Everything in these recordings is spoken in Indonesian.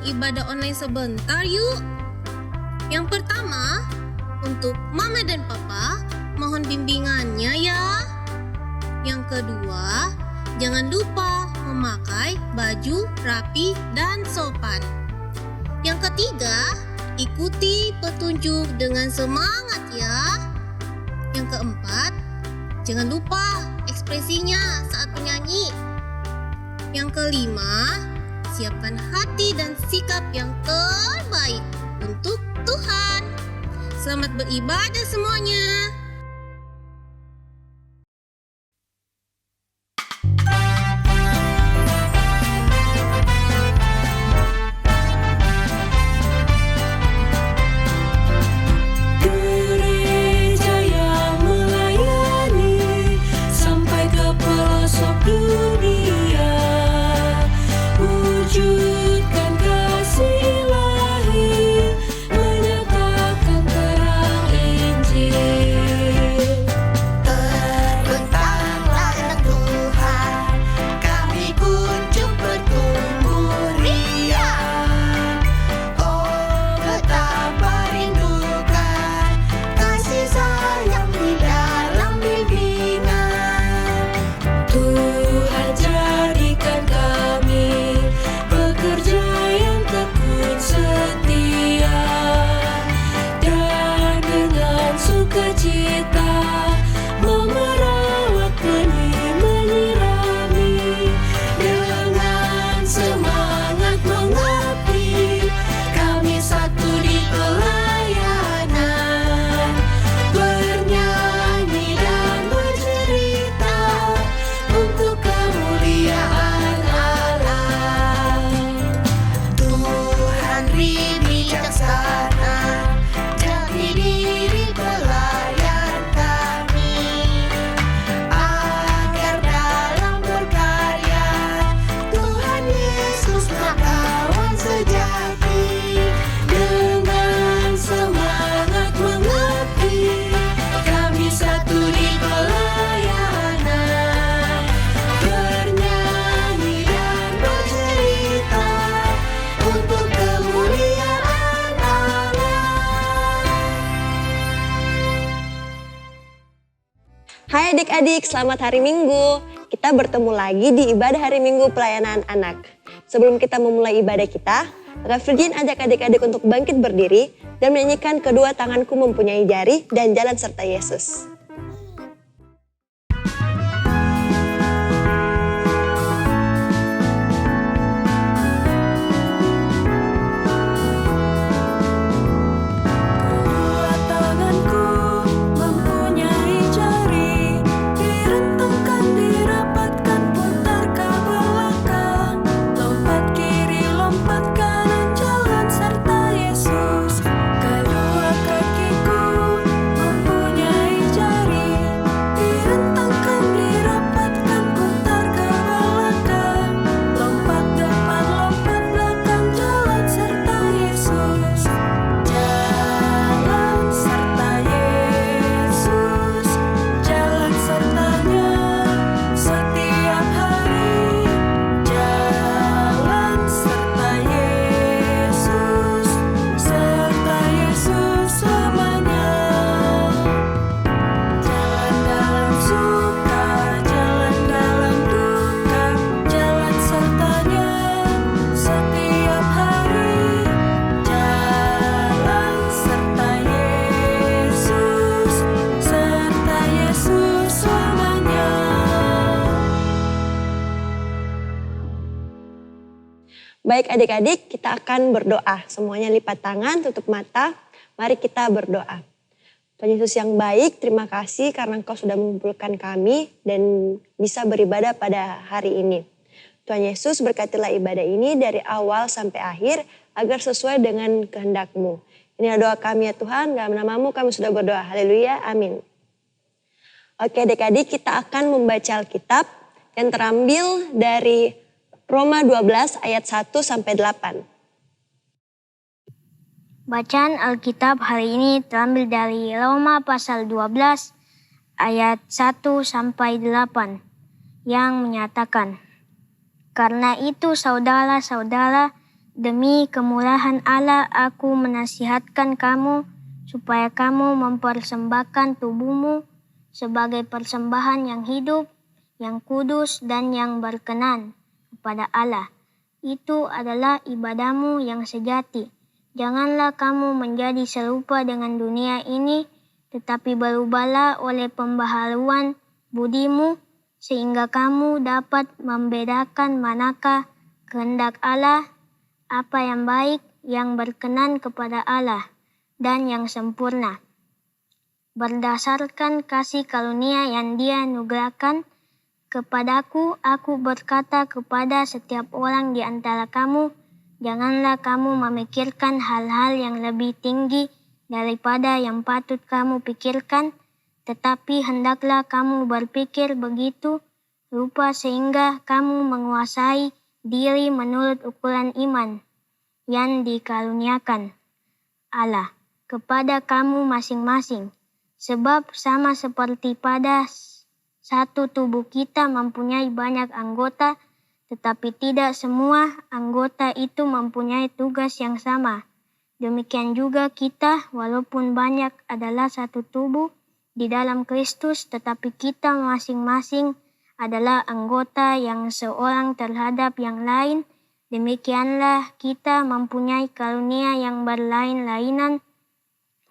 lakukan ibadah online sebentar yuk. Yang pertama, untuk Mama dan Papa, mohon bimbingannya ya. Yang kedua, jangan lupa memakai baju rapi dan sopan. Yang ketiga, ikuti petunjuk dengan semangat ya. Yang keempat, jangan lupa ekspresinya saat menyanyi. Yang kelima, siapkan hati dan sikap yang terbaik untuk Tuhan. Selamat beribadah semuanya. Hai adik-adik, selamat hari Minggu. Kita bertemu lagi di ibadah hari Minggu pelayanan anak. Sebelum kita memulai ibadah kita, Kak Virgin ajak adik-adik untuk bangkit berdiri dan menyanyikan Kedua Tanganku Mempunyai Jari dan Jalan Serta Yesus. Baik adik-adik, kita akan berdoa. Semuanya lipat tangan, tutup mata. Mari kita berdoa. Tuhan Yesus yang baik, terima kasih karena Engkau sudah mengumpulkan kami dan bisa beribadah pada hari ini. Tuhan Yesus berkatilah ibadah ini dari awal sampai akhir agar sesuai dengan kehendak-Mu. Inilah doa kami ya Tuhan, dalam nama-Mu kami sudah berdoa. Haleluya, amin. Oke adik-adik, kita akan membaca Alkitab yang terambil dari Roma 12 ayat 1 sampai 8. Bacaan Alkitab hari ini terambil dari Roma pasal 12 ayat 1 sampai 8 yang menyatakan, "Karena itu saudara-saudara, Demi kemurahan Allah aku menasihatkan kamu supaya kamu mempersembahkan tubuhmu sebagai persembahan yang hidup, yang kudus dan yang berkenan kepada Allah. Itu adalah ibadahmu yang sejati. Janganlah kamu menjadi serupa dengan dunia ini, tetapi berubahlah oleh pembaharuan budimu, sehingga kamu dapat membedakan manakah kehendak Allah, apa yang baik, yang berkenan kepada Allah, dan yang sempurna. Berdasarkan kasih karunia yang Dia anugerahkan kepadaku, aku berkata kepada setiap orang di antara kamu, janganlah kamu memikirkan hal-hal yang lebih tinggi daripada yang patut kamu pikirkan, tetapi hendaklah kamu berpikir begitu rupa sehingga kamu menguasai diri menurut ukuran iman yang dikaruniakan Allah kepada kamu masing-masing. Sebab sama seperti pada satu tubuh kita mempunyai banyak anggota, tetapi tidak semua anggota itu mempunyai tugas yang sama. Demikian juga kita, walaupun banyak adalah satu tubuh di dalam Kristus, tetapi kita masing-masing adalah anggota yang seorang terhadap yang lain. Demikianlah kita mempunyai karunia yang berlain-lainan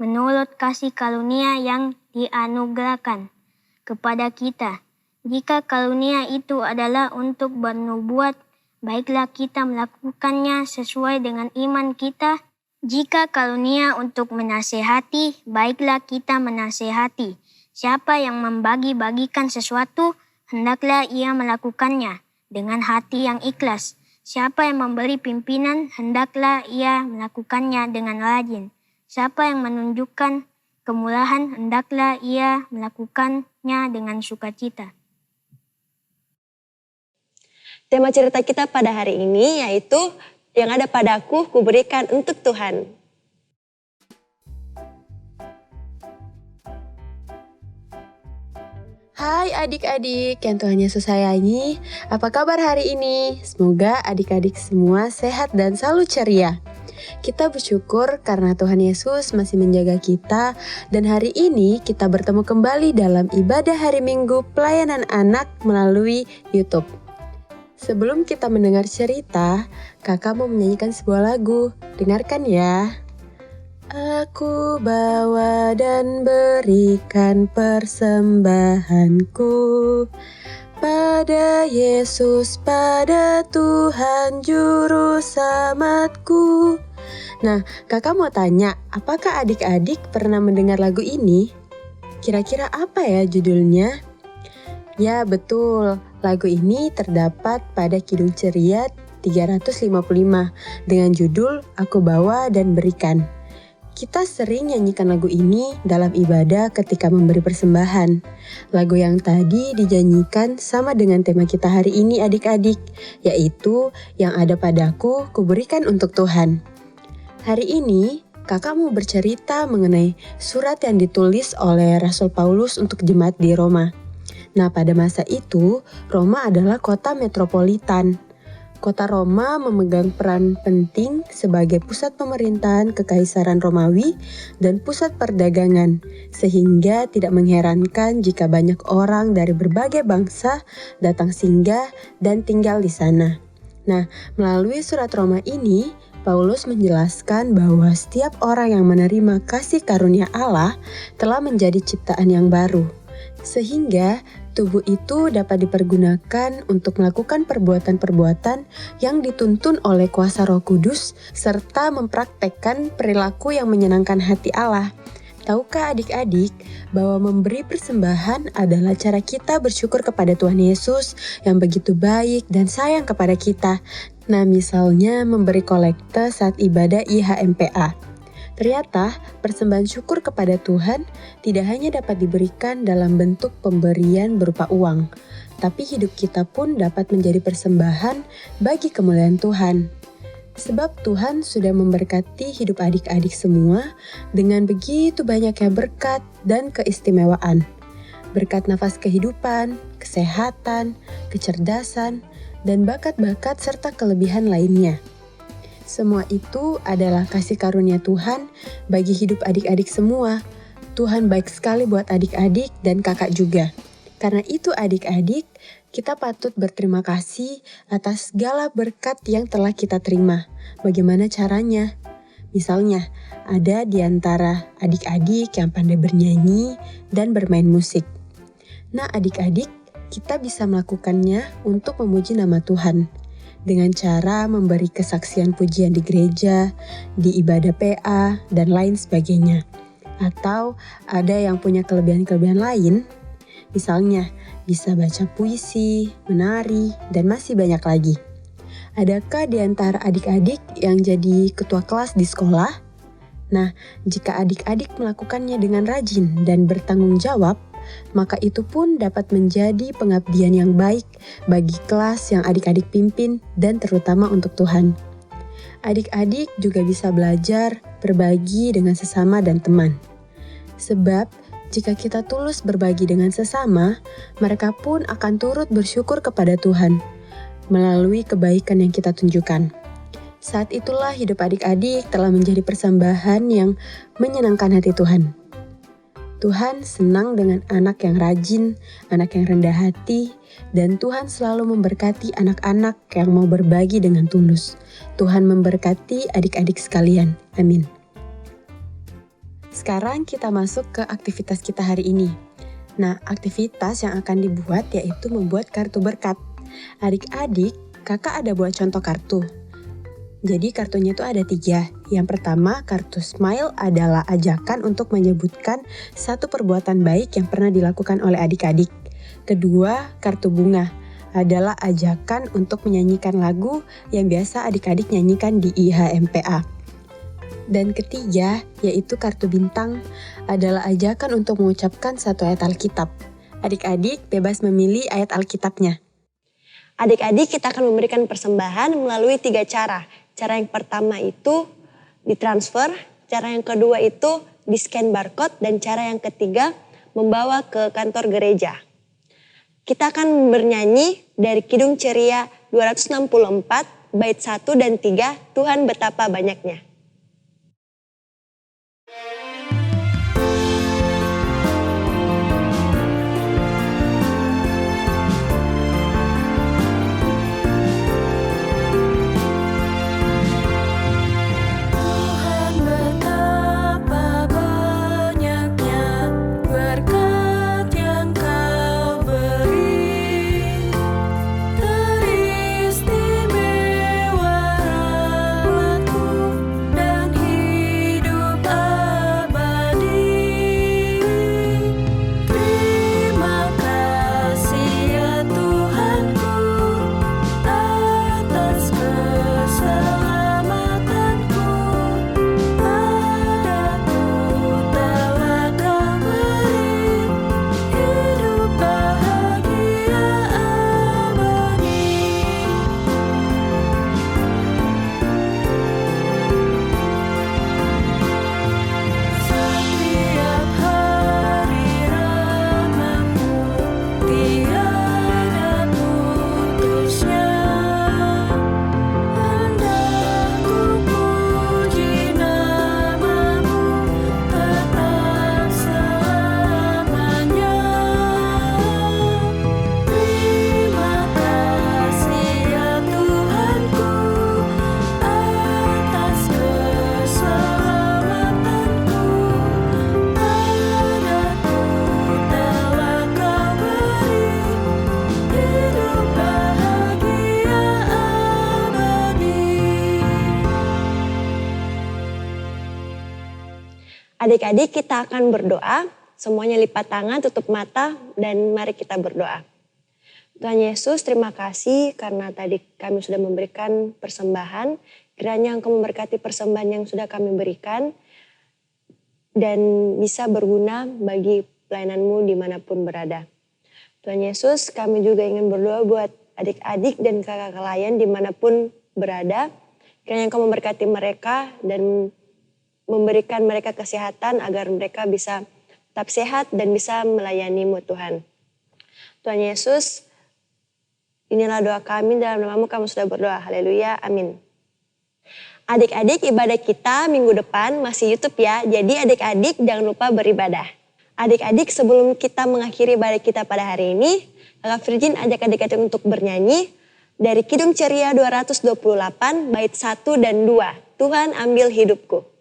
menurut kasih karunia yang dianugerahkan kepada kita. Jika karunia itu adalah untuk bernubuat, baiklah kita melakukannya sesuai dengan iman kita. Jika karunia untuk menasehati, baiklah kita menasehati. Siapa yang membagi-bagikan sesuatu, hendaklah ia melakukannya dengan hati yang ikhlas. Siapa yang memberi pimpinan, hendaklah ia melakukannya dengan rajin. Siapa yang menunjukkan kemurahan, hendaklah ia melakukannya dengan sukacita. Tema cerita kita pada hari ini yaitu yang ada padaku kuberikan untuk Tuhan. Hai adik-adik yang Tuhan Yesus sayangi, apa kabar hari ini? Semoga adik-adik semua sehat dan selalu ceria. Kita bersyukur karena Tuhan Yesus masih menjaga kita dan hari ini kita bertemu kembali dalam ibadah hari Minggu pelayanan anak melalui YouTube. Sebelum kita mendengar cerita, kakak mau menyanyikan sebuah lagu. Dengarkan ya. Aku bawa dan berikan persembahanku pada Yesus, pada Tuhan Juru Selamatku. Nah, kakak mau tanya, apakah adik-adik pernah mendengar lagu ini? Kira-kira apa ya judulnya? Ya betul, lagu ini terdapat pada Kidung Ceria 355 dengan judul Aku Bawa dan Berikan. Kita sering nyanyikan lagu ini dalam ibadah ketika memberi persembahan. Lagu yang tadi dinyanyikan sama dengan tema kita hari ini adik-adik, yaitu yang ada padaku kuberikan untuk Tuhan. Hari ini kakak mau bercerita mengenai surat yang ditulis oleh Rasul Paulus untuk jemaat di Roma. Nah, pada masa itu Roma adalah kota metropolitan. Kota Roma memegang peran penting sebagai pusat pemerintahan Kekaisaran Romawi dan pusat perdagangan, sehingga tidak mengherankan jika banyak orang dari berbagai bangsa datang singgah dan tinggal di sana. Nah, melalui surat Roma ini, Paulus menjelaskan bahwa setiap orang yang menerima kasih karunia Allah telah menjadi ciptaan yang baru, sehingga tubuh itu dapat dipergunakan untuk melakukan perbuatan-perbuatan yang dituntun oleh kuasa Roh Kudus serta mempraktekkan perilaku yang menyenangkan hati Allah. Tahukah adik-adik bahwa memberi persembahan adalah cara kita bersyukur kepada Tuhan Yesus yang begitu baik dan sayang kepada kita. Nah, misalnya memberi kolekte saat ibadah IHMPA. Ternyata persembahan syukur kepada Tuhan tidak hanya dapat diberikan dalam bentuk pemberian berupa uang, tapi hidup kita pun dapat menjadi persembahan bagi kemuliaan Tuhan. Sebab Tuhan sudah memberkati hidup adik-adik semua dengan begitu banyaknya berkat dan keistimewaan. Berkat nafas kehidupan, kesehatan, kecerdasan, dan bakat-bakat serta kelebihan lainnya. Semua itu adalah kasih karunia Tuhan bagi hidup adik-adik semua. Tuhan baik sekali buat adik-adik dan kakak juga. Karena itu adik-adik, kita patut berterima kasih atas segala berkat yang telah kita terima. Bagaimana caranya? Misalnya, ada di antara adik-adik yang pandai bernyanyi dan bermain musik. Nah adik-adik, kita bisa melakukannya untuk memuji nama Tuhan. Dengan cara memberi kesaksian pujian di gereja, di ibadah PA, dan lain sebagainya. Atau ada yang punya kelebihan-kelebihan lain, misalnya bisa baca puisi, menari, dan masih banyak lagi. Adakah di antara adik-adik yang jadi ketua kelas di sekolah? Nah, jika adik-adik melakukannya dengan rajin dan bertanggung jawab, maka itu pun dapat menjadi pengabdian yang baik bagi kelas yang adik-adik pimpin dan terutama untuk Tuhan. Adik-adik juga bisa belajar berbagi dengan sesama dan teman. Sebab, jika kita tulus berbagi dengan sesama, mereka pun akan turut bersyukur kepada Tuhan melalui kebaikan yang kita tunjukkan. Saat itulah hidup adik-adik telah menjadi persembahan yang menyenangkan hati Tuhan. Tuhan senang dengan anak yang rajin, anak yang rendah hati, dan Tuhan selalu memberkati anak-anak yang mau berbagi dengan tulus. Tuhan memberkati adik-adik sekalian. Amin. Sekarang kita masuk ke aktivitas kita hari ini. Nah, aktivitas yang akan dibuat yaitu membuat kartu berkat. Adik-adik, kakak ada buat contoh kartu. Jadi kartunya itu ada 3. Yang pertama, kartu smile adalah ajakan untuk menyebutkan satu perbuatan baik yang pernah dilakukan oleh adik-adik. Kedua, kartu bunga adalah ajakan untuk menyanyikan lagu yang biasa adik-adik nyanyikan di IHMPA. Dan ketiga, yaitu kartu bintang adalah ajakan untuk mengucapkan satu ayat Alkitab. Adik-adik bebas memilih ayat Alkitabnya. Adik-adik kita akan memberikan persembahan melalui 3 cara. Cara yang pertama itu ditransfer, cara yang kedua itu di-scan barcode, dan cara yang ketiga membawa ke kantor gereja. Kita akan bernyanyi dari Kidung Ceria 264, bait 1 dan 3, Tuhan betapa banyaknya. Adik-adik kita akan berdoa, semuanya lipat tangan, tutup mata, dan mari kita berdoa. Tuhan Yesus, terima kasih karena tadi kami sudah memberikan persembahan. Kiranya Engkau memberkati persembahan yang sudah kami berikan dan bisa berguna bagi pelayanan-Mu dimanapun berada. Tuhan Yesus, kami juga ingin berdoa buat adik-adik dan kakak layan dimanapun berada. Kiranya Engkau memberkati mereka dan memberikan mereka kesehatan agar mereka bisa tetap sehat dan bisa melayani-Mu Tuhan. Tuhan Yesus, inilah doa kami, dalam nama-Mu kami sudah berdoa. Haleluya, amin. Adik-adik, ibadah kita minggu depan masih YouTube ya. Jadi adik-adik jangan lupa beribadah. Adik-adik, sebelum kita mengakhiri ibadah kita pada hari ini, Kakak Virgin ajak adik-adik untuk bernyanyi dari Kidung Ceria 228 bait 1 dan 2. Tuhan ambil hidupku.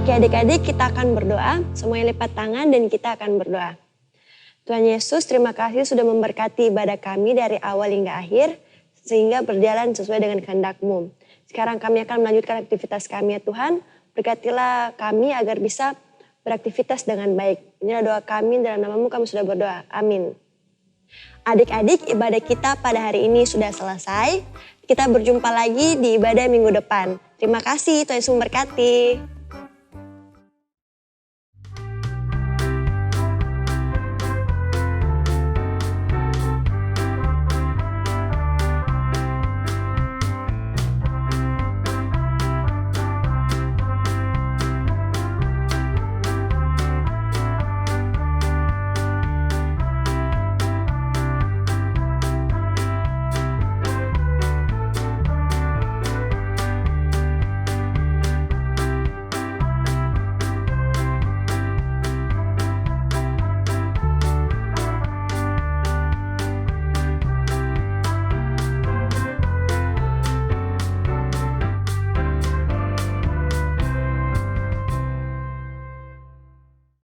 Oke adik-adik, kita akan berdoa, semuanya lipat tangan dan kita akan berdoa. Tuhan Yesus, terima kasih sudah memberkati ibadah kami dari awal hingga akhir, sehingga berjalan sesuai dengan kehendak-Mu. Sekarang kami akan melanjutkan aktivitas kami ya Tuhan, berkatilah kami agar bisa beraktivitas dengan baik. Inilah doa kami, dalam nama-Mu kami sudah berdoa, amin. Adik-adik, ibadah kita pada hari ini sudah selesai. Kita berjumpa lagi di ibadah minggu depan. Terima kasih, Tuhan Yesus memberkati.